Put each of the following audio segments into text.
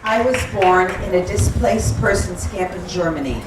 I was born in a displaced persons camp in Germany.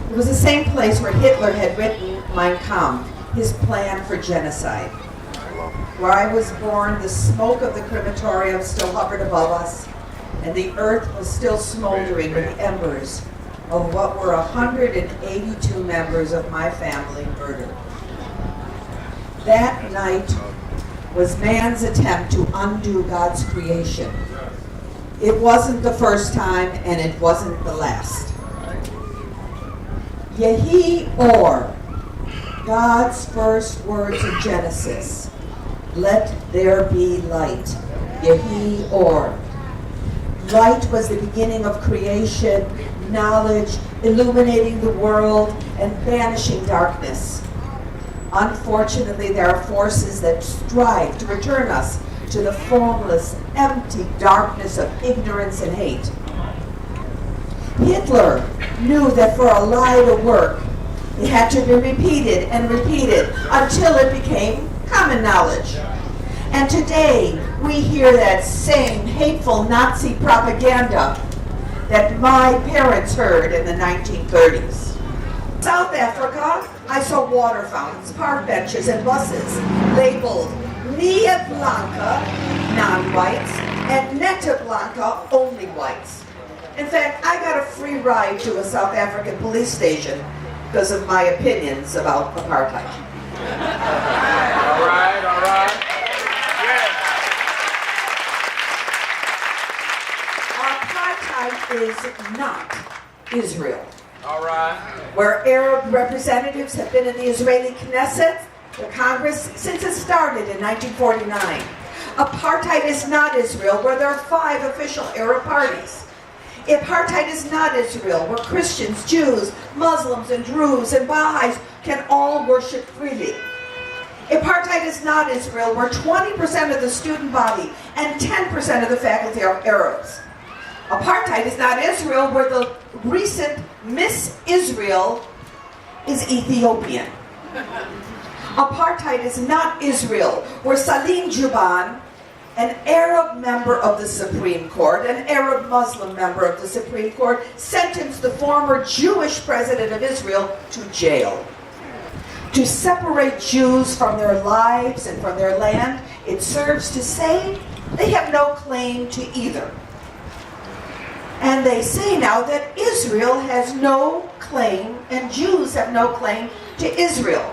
It was the same place where Hitler had written Mein Kampf, his plan for genocide. Where I was born, the smoke of the crematorium still hovered above us, and the earth was still smoldering with the embers of what were 182 members of my family murdered. That night was man's attempt to undo God's creation. It wasn't the first time, and it wasn't the last. Yehi Or, God's first words in Genesis. Let there be light. Yehi Or. Light was the beginning of creation, knowledge, illuminating the world, and banishing darkness. Unfortunately, there are forces that strive to return us to the formless, empty darkness of ignorance and hate. Hitler knew that for a lie to work, it had to be repeated and repeated until it became common knowledge. And today, we hear that same hateful Nazi propaganda that my parents heard in the 1930s. South Africa, I saw water fountains, park benches, and buses labeled Nia Blanca, non-whites, and Netta Blanca, only whites. In fact, I got a free ride to a South African police station because of my opinions about apartheid. All right. Apartheid is not Israel. All right. Where Arab representatives have been in the Israeli Knesset, the Congress, since it started in 1949. Apartheid is not Israel, where there are 5 official Arab parties. Apartheid is not Israel, where Christians, Jews, Muslims, and Druze and Baha'is can all worship freely. Apartheid is not Israel, where 20% of the student body and 10% of the faculty are Arabs. Apartheid is not Israel, where the recent Miss Israel is Ethiopian. Apartheid is not Israel, where Salim Juban, an Arab member of the Supreme Court, an Arab Muslim member of the Supreme Court, sentenced the former Jewish president of Israel to jail. To separate Jews from their lives and from their land, it serves to say they have no claim to either. And they say now that Israel has no claim and Jews have no claim to Israel.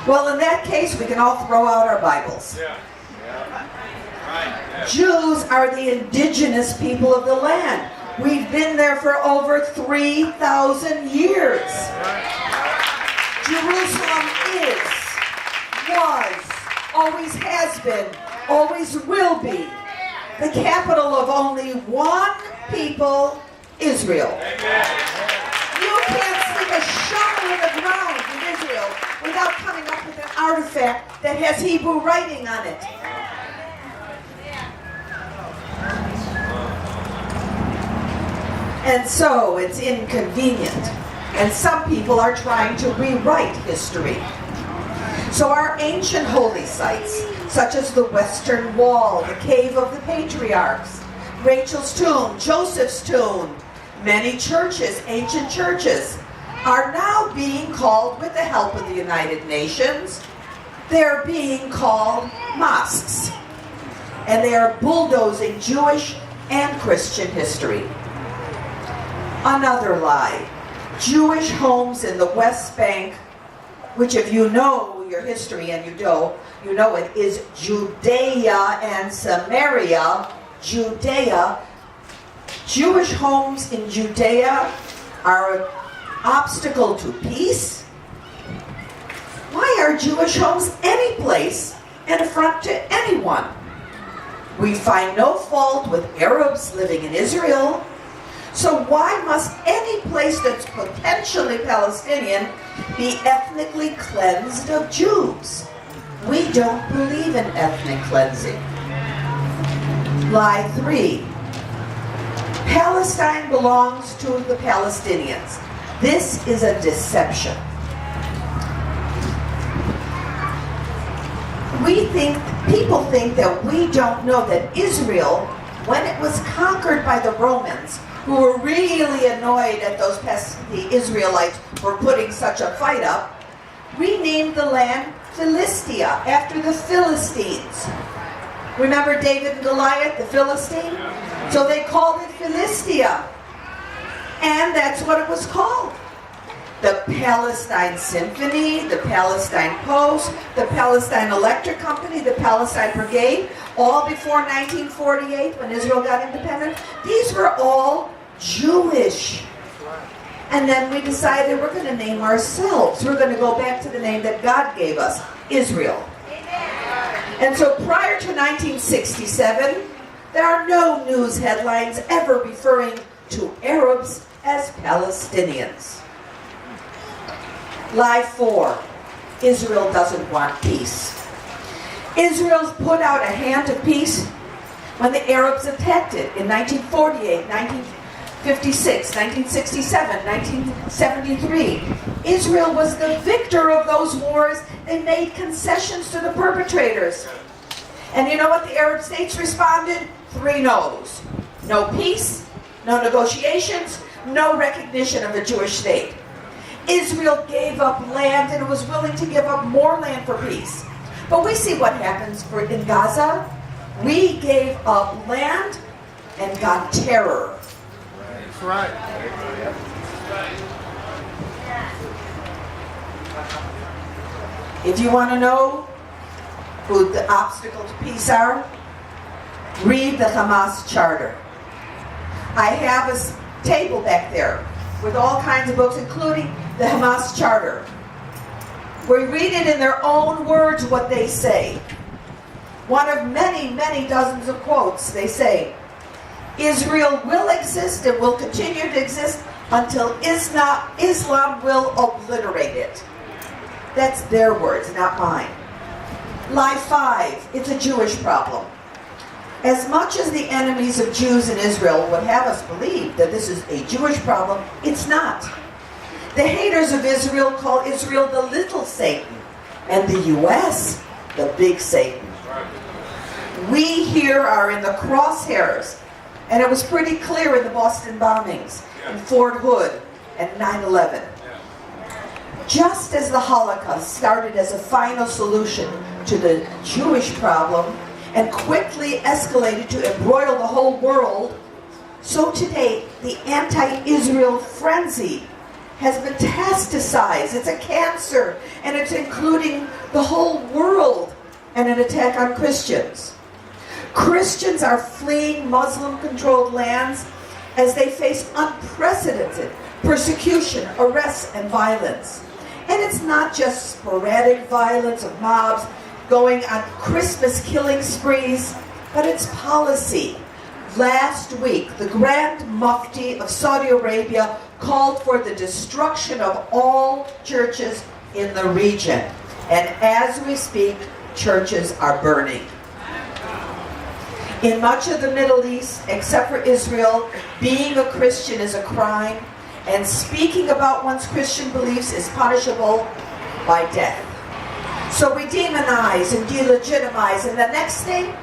Well, in that case, we can all throw out our Bibles. Yeah. Right. Jews are the indigenous people of the land. We've been there for over 3,000 years. Jerusalem is, was, always has been, always will be the capital of only one people, Israel. You can't stick a shovel in the ground in Israel without coming up with an artifact that has Hebrew writing on it. And so it's inconvenient. And some people are trying to rewrite history. So our ancient holy sites, such as the Western Wall, the Cave of the Patriarchs, Rachel's tomb, Joseph's tomb, many churches, ancient churches, are now being called, with the help of the United Nations, they're being called mosques. And they are bulldozing Jewish and Christian history. Another lie. Jewish homes in the West Bank, which if you know your history, and you know it, is Judea and Samaria. Judea. Jewish homes in Judea are an obstacle to peace. Why are Jewish homes any place an affront to anyone? We find no fault with Arabs living in Israel. So why must any place that's potentially Palestinian be ethnically cleansed of Jews? We don't believe in ethnic cleansing. Lie 3. Palestine belongs to the Palestinians. This is a deception. People think that we don't know that Israel when it was conquered by the Romans, who were really annoyed at the Israelites for putting such a fight up, renamed the land Philistia after the Philistines. Remember David and Goliath, the Philistine? So they called it Philistia. And that's what it was called. The Palestine Symphony, the Palestine Post, the Palestine Electric Company, the Palestine Brigade, all before 1948 when Israel got independent, these were all Jewish. And then we decided we're going to name ourselves. We're going to go back to the name that God gave us, Israel. And so prior to 1967, there are no news headlines ever referring to Arabs as Palestinians. Lie 4, Israel doesn't want peace. Israel's put out a hand of peace when the Arabs attacked it in 1948, 1956, 1967, 1973. Israel was the victor of those wars. They made concessions to the perpetrators. And you know what the Arab states responded? 3 no's. No peace, no negotiations, no recognition of a Jewish state. Israel gave up land and was willing to give up more land for peace. But we see what happens in Gaza. We gave up land and got terror. That's right. If you want to know who the obstacle to peace are, read the Hamas Charter. I have a table back there with all kinds of books, including the Hamas Charter. We read it in their own words what they say. One of many, many dozens of quotes. They say, Israel will exist and will continue to exist until Islam will obliterate it. That's their words, not mine. Lie 5, it's a Jewish problem. As much as the enemies of Jews in Israel would have us believe that this is a Jewish problem, it's not. The haters of Israel call Israel the little Satan, and the U.S. the big Satan. We here are in the crosshairs, and it was pretty clear in the Boston bombings, in Fort Hood, and 9/11. Just as the Holocaust started as a final solution to the Jewish problem and quickly escalated to embroil the whole world, so today the anti-Israel frenzy has metastasized. It's a cancer, and it's including the whole world, and an attack on Christians. Christians are fleeing Muslim-controlled lands as they face unprecedented persecution, arrests, and violence. And it's not just sporadic violence of mobs going on Christmas killing sprees, but it's policy. Last week, the Grand Mufti of Saudi Arabia called for the destruction of all churches in the region. And as we speak, churches are burning. In much of the Middle East, except for Israel, being a Christian is a crime, and speaking about one's Christian beliefs is punishable by death. So we demonize and delegitimize, and the next thing,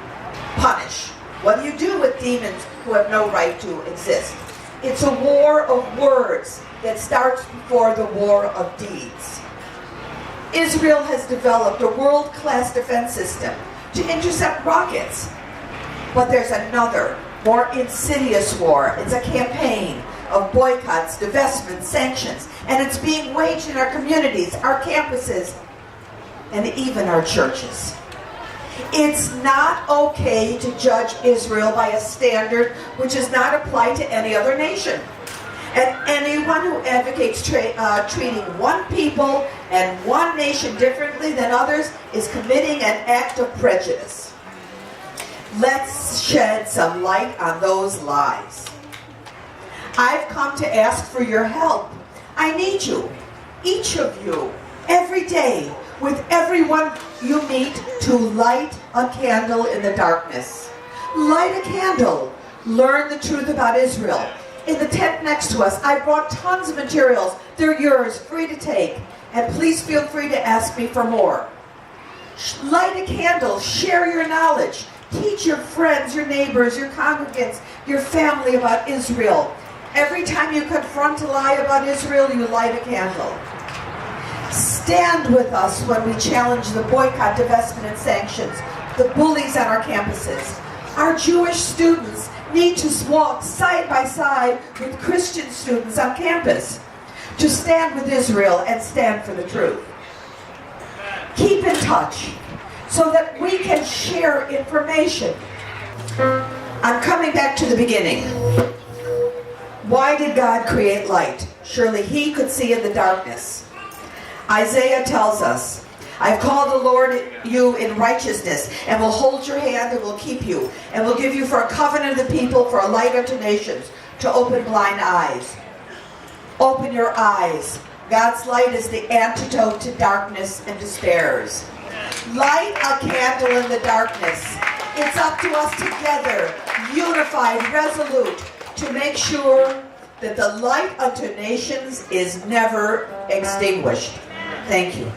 punish. What do you do with demons who have no right to exist? It's a war of words that starts before the war of deeds. Israel has developed a world-class defense system to intercept rockets. But there's another, more insidious war. It's a campaign of boycotts, divestments, sanctions, and it's being waged in our communities, our campuses, and even our churches. It's not okay to judge Israel by a standard which is not applied to any other nation. And anyone who advocates treating one people and one nation differently than others is committing an act of prejudice. Let's shed some light on those lies. I've come to ask for your help. I need you, each of you, every day, with everyone you meet, to light a candle in the darkness. Light a candle. Learn the truth about Israel. In the tent next to us, I brought tons of materials. They're yours, free to take. And please feel free to ask me for more. Light a candle. Share your knowledge. Teach your friends, your neighbors, your congregants, your family about Israel. Every time you confront a lie about Israel, you light a candle. Stand with us when we challenge the boycott, divestment, and sanctions, the bullies on our campuses. Our Jewish students need to walk side by side with Christian students on campus to stand with Israel and stand for the truth. Keep in touch so that we can share information. I'm coming back to the beginning. Why did God create light? Surely He could see in the darkness. Isaiah tells us, I've called the Lord you in righteousness, and will hold your hand and will keep you, and will give you for a covenant of the people, for a light unto nations, to open blind eyes. Open your eyes. God's light is the antidote to darkness and despairs. Light a candle in the darkness. It's up to us together, unified, resolute, to make sure that the light unto nations is never extinguished. Thank you.